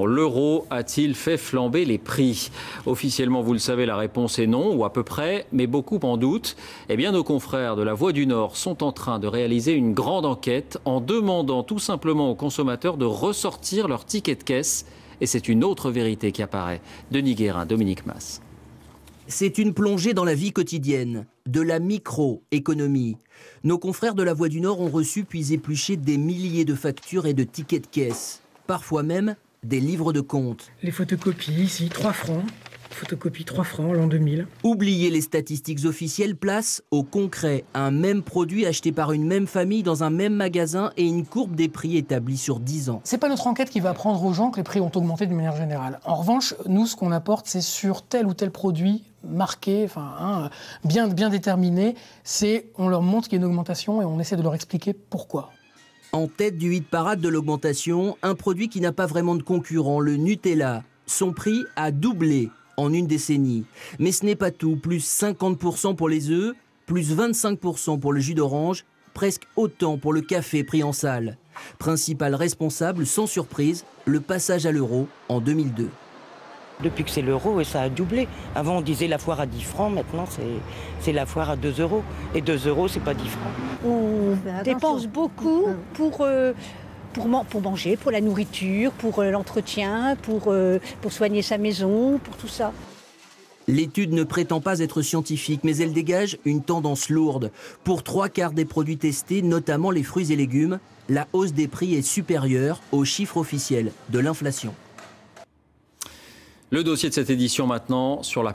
jour. L'euro a-t-il fait flamber les prix? Officiellement, vous le savez, la réponse est non, ou à peu près, mais beaucoup en doutent. Eh bien, nos confrères de la Voix du Nord sont en train de réaliser une grande enquête en demandant tout simplement aux consommateurs de ressortir leur ticket de caisse. Et c'est une autre vérité qui apparaît. Denis Guérin, Dominique Mas. C'est une plongée dans la vie quotidienne, de la microéconomie. Nos confrères de la Voix du Nord ont reçu puis épluché des milliers de factures et de tickets de caisse. Parfois même des livres de compte. Les photocopies, ici, 3 francs. Photocopie 3 francs, l'an 2000. Oubliez les statistiques officielles, place au concret. Un même produit acheté par une même famille dans un même magasin et une courbe des prix établie sur 10 ans. C'est pas notre enquête qui va apprendre aux gens que les prix ont augmenté de manière générale. En revanche, nous, ce qu'on apporte, c'est sur tel ou tel produit marqué, bien déterminé, on leur montre qu'il y a une augmentation et on essaie de leur expliquer pourquoi. En tête du hit parade de l'augmentation, un produit qui n'a pas vraiment de concurrent, le Nutella. Son prix a doublé en une décennie. Mais ce n'est pas tout, plus 50% pour les œufs, plus 25% pour le jus d'orange, presque autant pour le café pris en salle. Principal responsable, sans surprise, le passage à l'euro en 2002. Depuis que c'est l'euro, et ça a doublé. Avant, on disait la foire à 10 francs, maintenant c'est la foire à 2 euros. Et 2 euros, c'est pas 10 francs. On dépense beaucoup pour manger, pour la nourriture, pour l'entretien, pour soigner sa maison, pour tout ça. L'étude ne prétend pas être scientifique, mais elle dégage une tendance lourde. Pour 3/4 des produits testés, notamment les fruits et légumes, la hausse des prix est supérieure aux chiffres officiels de l'inflation. Le dossier de cette édition maintenant sur la